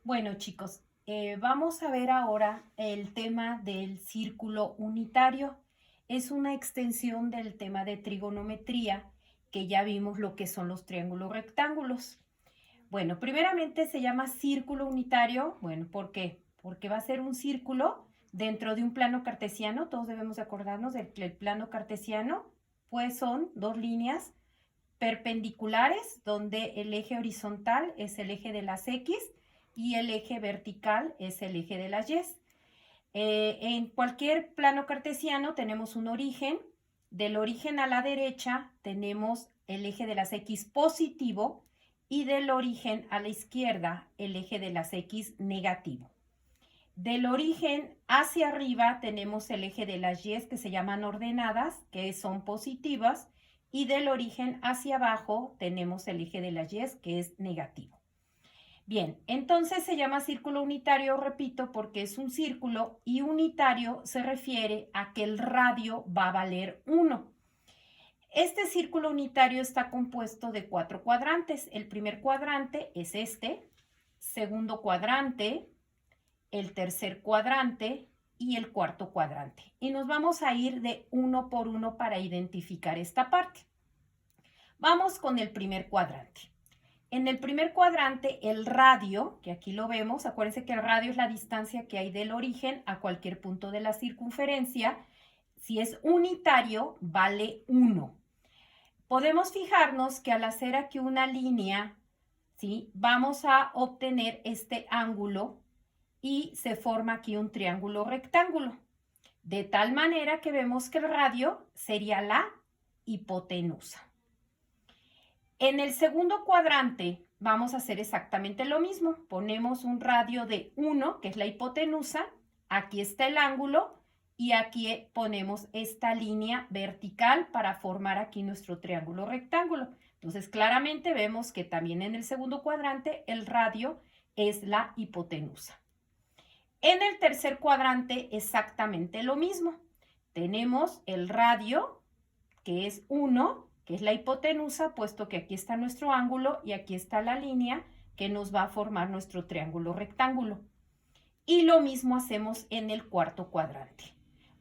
Bueno, chicos, vamos a ver ahora el tema del círculo unitario. Es una extensión del tema de trigonometría, que ya vimos lo que son los triángulos rectángulos. Bueno, primeramente se llama círculo unitario. Bueno, ¿por qué? Porque va a ser un círculo dentro de un plano cartesiano. Todos debemos acordarnos del que el plano cartesiano, pues son dos líneas perpendiculares, donde el eje horizontal es el eje de las X y el eje vertical es el eje de las Y. En cualquier plano cartesiano tenemos un origen. Del origen a la derecha tenemos el eje de las X positivo y del origen a la izquierda el eje de las X negativo. Del origen hacia arriba tenemos el eje de las Y que se llaman ordenadas, que son positivas, y del origen hacia abajo tenemos el eje de las Y que es negativo. Bien, entonces se llama círculo unitario, repito, porque es un círculo y unitario se refiere a que el radio va a valer 1. Este círculo unitario está compuesto de 4 cuadrantes. El primer cuadrante es este, segundo cuadrante, el tercer cuadrante y el cuarto cuadrante. Y nos vamos a ir de uno por uno para identificar esta parte. Vamos con el primer cuadrante. En el primer cuadrante, el radio, que aquí lo vemos, acuérdense que el radio es la distancia que hay del origen a cualquier punto de la circunferencia. Si es unitario, vale 1. Podemos fijarnos que al hacer aquí una línea, ¿sí?, vamos a obtener este ángulo y se forma aquí un triángulo rectángulo. De tal manera que vemos que el radio sería la hipotenusa. En el segundo cuadrante vamos a hacer exactamente lo mismo. Ponemos un radio de 1, que es la hipotenusa. Aquí está el ángulo y aquí ponemos esta línea vertical para formar aquí nuestro triángulo rectángulo. Entonces, claramente vemos que también en el segundo cuadrante el radio es la hipotenusa. En el tercer cuadrante exactamente lo mismo. Tenemos el radio, que es 1, que es la hipotenusa, puesto que aquí está nuestro ángulo y aquí está la línea que nos va a formar nuestro triángulo rectángulo. Y lo mismo hacemos en el cuarto cuadrante.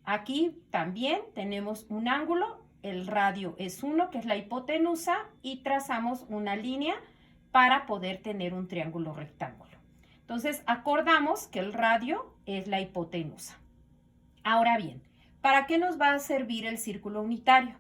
Aquí también tenemos un ángulo, el radio es 1, que es la hipotenusa, y trazamos una línea para poder tener un triángulo rectángulo. Entonces, acordamos que el radio es la hipotenusa. Ahora bien, ¿para qué nos va a servir el círculo unitario?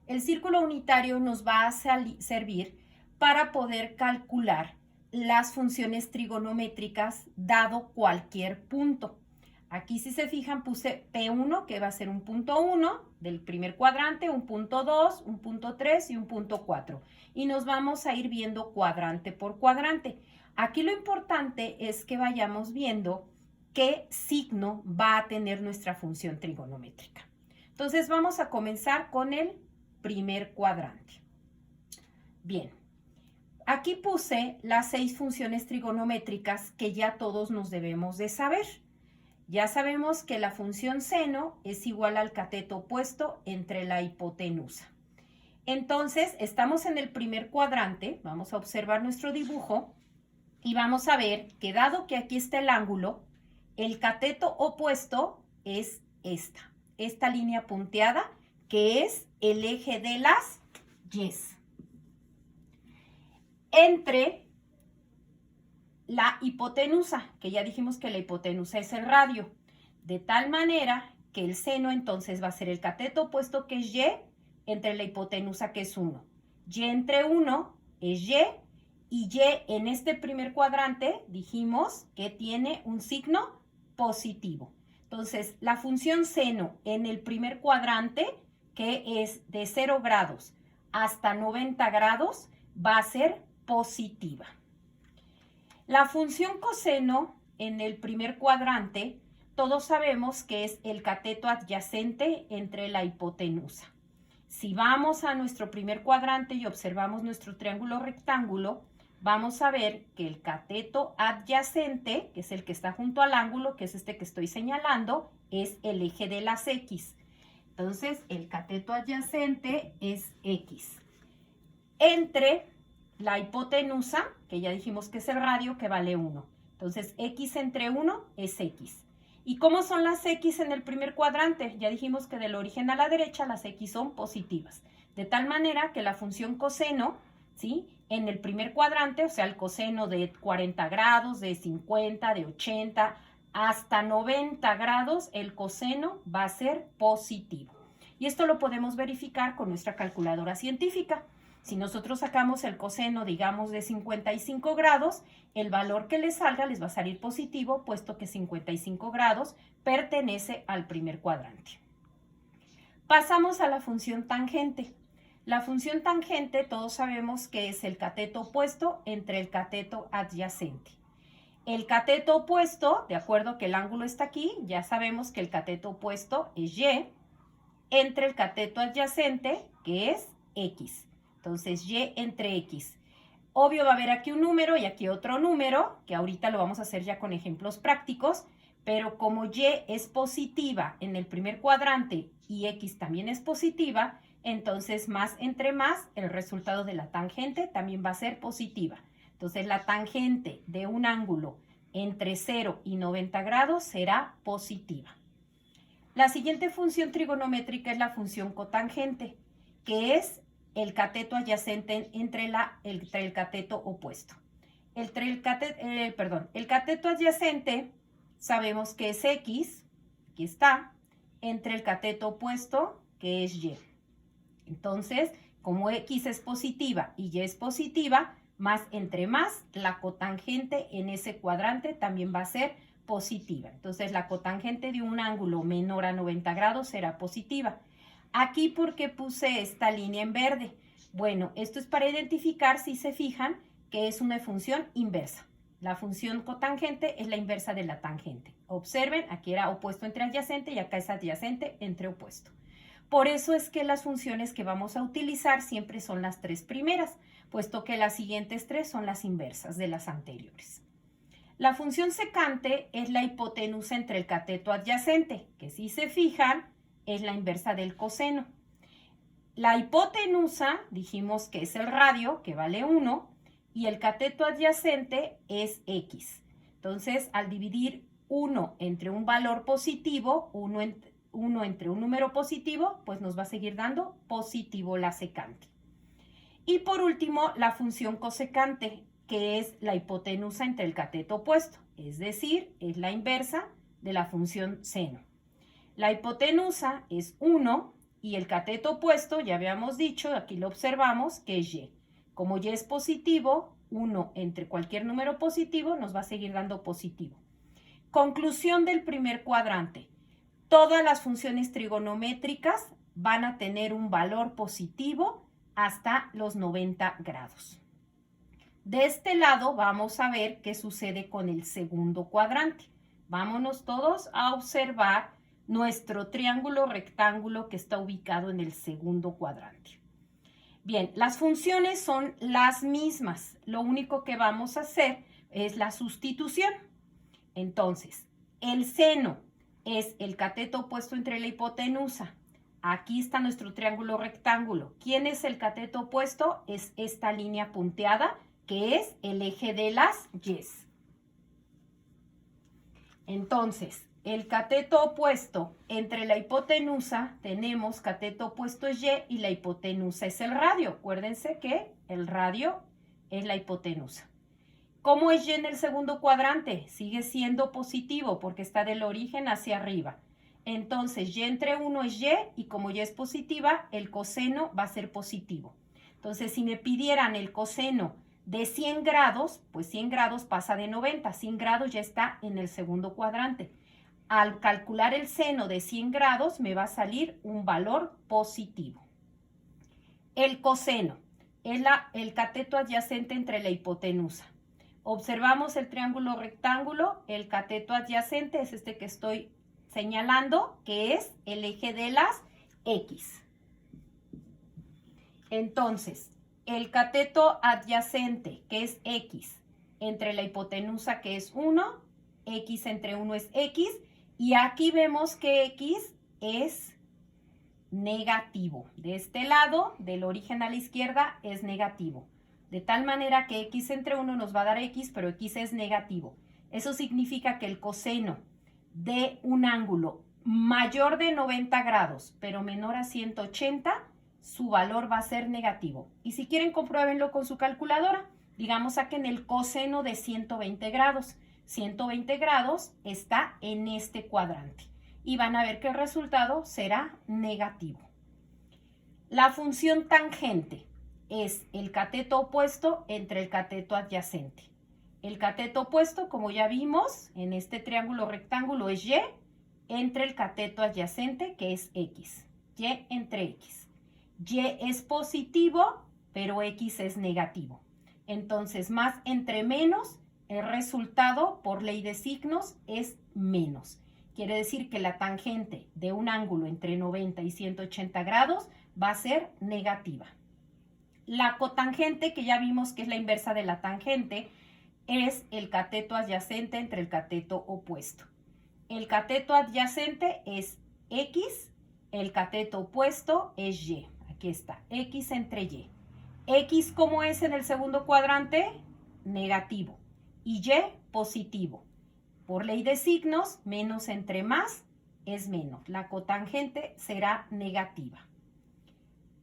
El círculo unitario nos va a servir para poder calcular las funciones trigonométricas dado cualquier punto. Aquí, si se fijan, puse P1, que va a ser un punto 1 del primer cuadrante, un punto 2, un punto 3 y un punto 4. Y nos vamos a ir viendo cuadrante por cuadrante. Aquí lo importante es que vayamos viendo qué signo va a tener nuestra función trigonométrica. Entonces, vamos a comenzar con el primer cuadrante. Bien, aquí puse las 6 funciones trigonométricas que ya todos nos debemos de saber. Ya sabemos que la función seno es igual al cateto opuesto entre la hipotenusa. Entonces, estamos en el primer cuadrante, vamos a observar nuestro dibujo y vamos a ver que dado que aquí está el ángulo, el cateto opuesto es esta línea punteada, que es el eje de las Y. Entre la hipotenusa, que ya dijimos que la hipotenusa es el radio, de tal manera que el seno entonces va a ser el cateto opuesto, que es Y, entre la hipotenusa, que es 1. Y entre 1 es Y, y Y en este primer cuadrante dijimos que tiene un signo positivo. Entonces, la función seno en el primer cuadrante, que es de 0 grados hasta 90 grados, va a ser positiva. La función coseno en el primer cuadrante, todos sabemos que es el cateto adyacente entre la hipotenusa. Si vamos a nuestro primer cuadrante y observamos nuestro triángulo rectángulo, vamos a ver que el cateto adyacente, que es el que está junto al ángulo, que es este que estoy señalando, es el eje de las X. Entonces, el cateto adyacente es X. Entre la hipotenusa, que ya dijimos que es el radio, que vale 1. Entonces, x entre 1 es x. ¿Y cómo son las x en el primer cuadrante? Ya dijimos que del origen a la derecha las x son positivas. De tal manera que la función coseno, ¿sí?, en el primer cuadrante, o sea, el coseno de 40 grados, de 50, de 80, hasta 90 grados, el coseno va a ser positivo. Y esto lo podemos verificar con nuestra calculadora científica. Si nosotros sacamos el coseno, digamos, de 55 grados, el valor que les salga les va a salir positivo, puesto que 55 grados pertenece al primer cuadrante. Pasamos a la función tangente. La función tangente, todos sabemos que es el cateto opuesto entre el cateto adyacente. El cateto opuesto, de acuerdo que el ángulo está aquí, ya sabemos que el cateto opuesto es y, entre el cateto adyacente, que es x. Entonces, y entre x. Obvio va a haber aquí un número y aquí otro número, que ahorita lo vamos a hacer ya con ejemplos prácticos, pero como y es positiva en el primer cuadrante y x también es positiva, entonces más entre más, el resultado de la tangente también va a ser positiva. Entonces, la tangente de un ángulo entre 0 y 90 grados será positiva. La siguiente función trigonométrica es la función cotangente, que es el cateto adyacente entre el cateto opuesto. El cateto adyacente sabemos que es x, aquí está, entre el cateto opuesto, que es y. Entonces, como x es positiva y y es positiva, más entre más, la cotangente en ese cuadrante también va a ser positiva. Entonces, la cotangente de un ángulo menor a 90 grados será positiva. Aquí, ¿por qué puse esta línea en verde? Bueno, esto es para identificar, si se fijan, que es una función inversa. La función cotangente es la inversa de la tangente. Observen, aquí era opuesto entre adyacente y acá es adyacente entre opuesto. Por eso es que las funciones que vamos a utilizar siempre son las tres primeras, puesto que las siguientes tres son las inversas de las anteriores. La función secante es la hipotenusa entre el cateto adyacente, que si se fijan es la inversa del coseno. La hipotenusa dijimos que es el radio, que vale 1, y el cateto adyacente es x. Entonces, al dividir 1 entre un valor positivo, 1 entre un número positivo, pues nos va a seguir dando positivo la secante. Y por último, la función cosecante, que es la hipotenusa entre el cateto opuesto, es decir, es la inversa de la función seno. La hipotenusa es 1 y el cateto opuesto, ya habíamos dicho, aquí lo observamos, que es y. Como y es positivo, 1 entre cualquier número positivo nos va a seguir dando positivo. Conclusión del primer cuadrante. Todas las funciones trigonométricas van a tener un valor positivo hasta los 90 grados. De este lado vamos a ver qué sucede con el segundo cuadrante. Vámonos todos a observar nuestro triángulo rectángulo que está ubicado en el segundo cuadrante. Bien, las funciones son las mismas. Lo único que vamos a hacer es la sustitución. Entonces, el seno es el cateto opuesto entre la hipotenusa. Aquí está nuestro triángulo rectángulo. ¿Quién es el cateto opuesto? Es esta línea punteada, que es el eje de las y's. Entonces, el cateto opuesto entre la hipotenusa, tenemos cateto opuesto es y la hipotenusa es el radio. Acuérdense que el radio es la hipotenusa. ¿Cómo es y en el segundo cuadrante? Sigue siendo positivo porque está del origen hacia arriba. Entonces, y entre 1 es y como y es positiva, el coseno va a ser positivo. Entonces, si me pidieran el coseno de 100 grados, pues 100 grados pasa de 90. 100 grados ya está en el segundo cuadrante. Al calcular el seno de 100 grados, me va a salir un valor positivo. El coseno es el cateto adyacente entre la hipotenusa. Observamos el triángulo rectángulo, el cateto adyacente es este que estoy señalando, que es el eje de las X. Entonces, el cateto adyacente, que es X, entre la hipotenusa, que es 1, X entre 1 es X, y aquí vemos que X es negativo. De este lado, del origen a la izquierda, es negativo. De tal manera que X entre 1 nos va a dar X, pero X es negativo. Eso significa que el coseno de un ángulo mayor de 90 grados, pero menor a 180, su valor va a ser negativo. Y si quieren, compruébenlo con su calculadora. Digamos, saquen el coseno de 120 grados. 120 grados está en este cuadrante. Y van a ver que el resultado será negativo. La función tangente es el cateto opuesto entre el cateto adyacente. El cateto opuesto, como ya vimos, en este triángulo rectángulo es Y entre el cateto adyacente, que es X. Y entre X. Y es positivo, pero X es negativo. Entonces, más entre menos, el resultado por ley de signos es menos. Quiere decir que la tangente de un ángulo entre 90 y 180 grados va a ser negativa. La cotangente, que ya vimos que es la inversa de la tangente, es el cateto adyacente entre el cateto opuesto. El cateto adyacente es X, el cateto opuesto es Y. Aquí está, X entre Y. X, ¿cómo es en el segundo cuadrante? Negativo. Y Y, positivo. Por ley de signos, menos entre más es menos. La cotangente será negativa.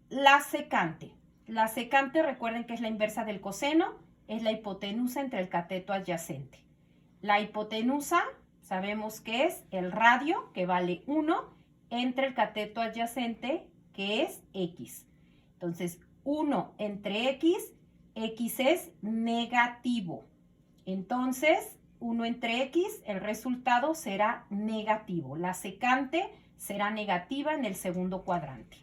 La secante. La secante, recuerden que es la inversa del coseno, es la hipotenusa entre el cateto adyacente. La hipotenusa, sabemos que es el radio, que vale 1, entre el cateto adyacente, que es X. Entonces, 1 entre X, X es negativo. Entonces, 1 entre X, el resultado será negativo. La secante será negativa en el segundo cuadrante.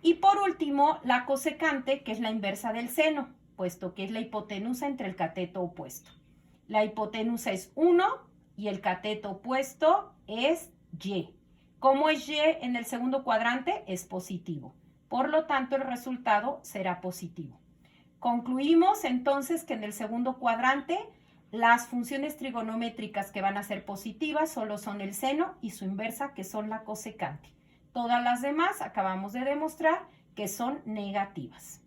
Y por último, la cosecante, que es la inversa del seno, puesto que es la hipotenusa entre el cateto opuesto. La hipotenusa es 1 y el cateto opuesto es Y. ¿Cómo es Y en el segundo cuadrante? Es positivo. Por lo tanto, el resultado será positivo. Concluimos entonces que en el segundo cuadrante las funciones trigonométricas que van a ser positivas solo son el seno y su inversa, que son la cosecante. Todas las demás acabamos de demostrar que son negativas.